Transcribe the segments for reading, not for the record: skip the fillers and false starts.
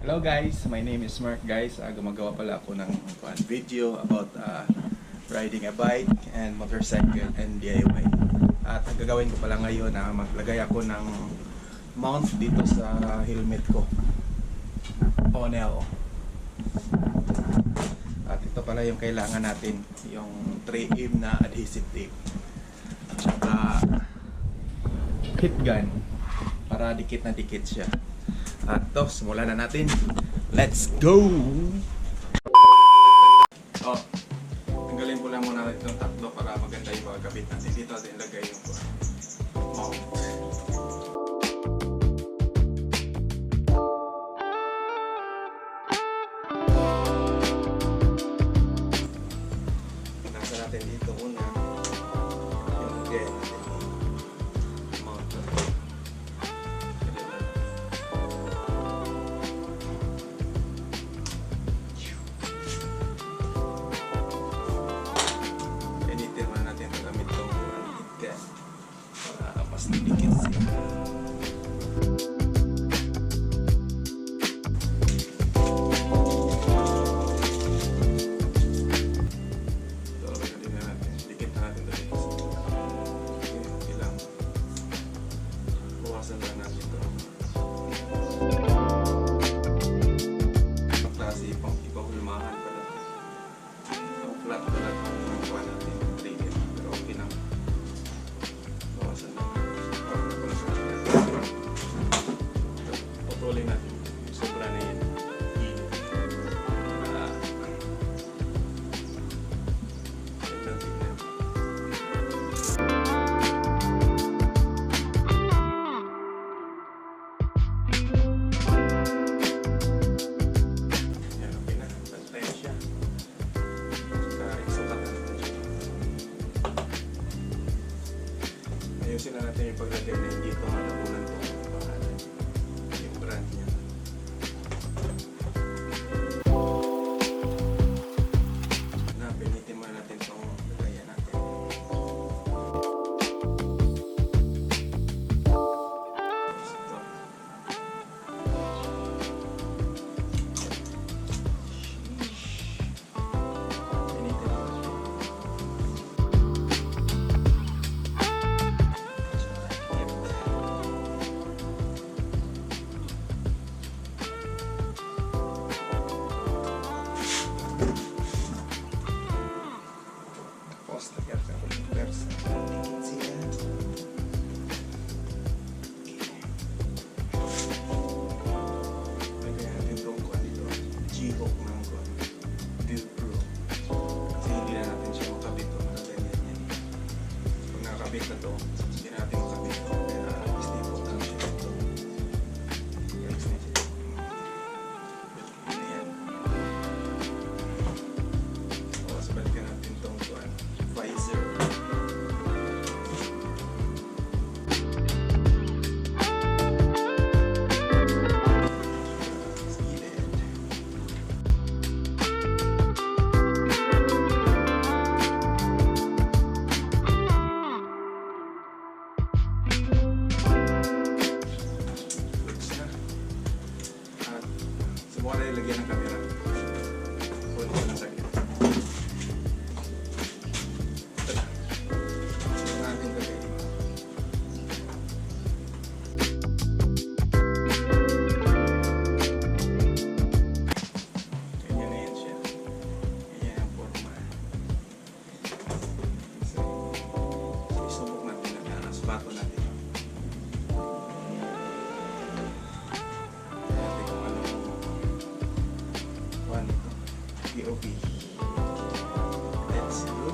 Hello guys, my name is Mark guys. Gumagawa pala ako ng video about riding a bike and motorcycle and DIY. At ang gagawin ko pala ngayon na maglagay ako ng mount dito sa helmet ko. Onel. At ito pala yung kailangan natin, yung 3M na adhesive tape. At saka heat gun para dikit na dikit siya. At to, simulan na natin. Let's go! Oh, tanggalin ko lang muna itong tatlo para maganda yung pagkabit natin. Dito natin ilagay yung mount. Nasa natin dito muna yung again. Dikit siya. Dikit na natin ito. Okay lang. Buwasan lang natin ito. Ang klase ipahulmahan pa natin. Ang flat ang nagawa natin. Pero okay lang. Buwasan lang. Patuloy natin sobra na yun. Yan, okay na. Pantay siya. Saka isukat natin siya. Ayusin na natin yung paglagay na hindi ito matapunan ito. Yung brand niya. Na, pinitin muna natin itong lagayan natin. Ito. Pinitin natin. G-hook ng Velcro. Kasi hindi na natin siya makabit o nakaganyan yan. Pag nakakabit na to, hindi na natin makabit to. Kaya stable lang siya ito. Guys, na siya. Ayan. Tapos balikan natin itong visor. Subukan na ilagyan ng camera. Hold ko na saglit. Ito na. Ito natin lagay dito. Ganyan na yan siya. Ganyan ang forma. So, isubok natin na spato natin. POV. Let's go.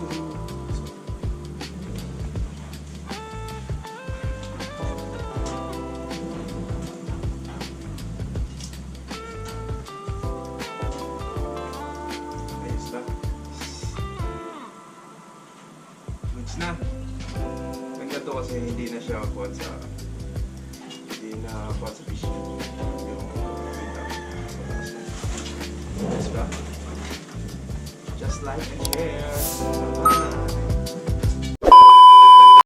Ayos ba? Goods na. Ganda to kasi hindi na siya kuwan sa fishing. Yung ayos ba? Just like and share. Bye.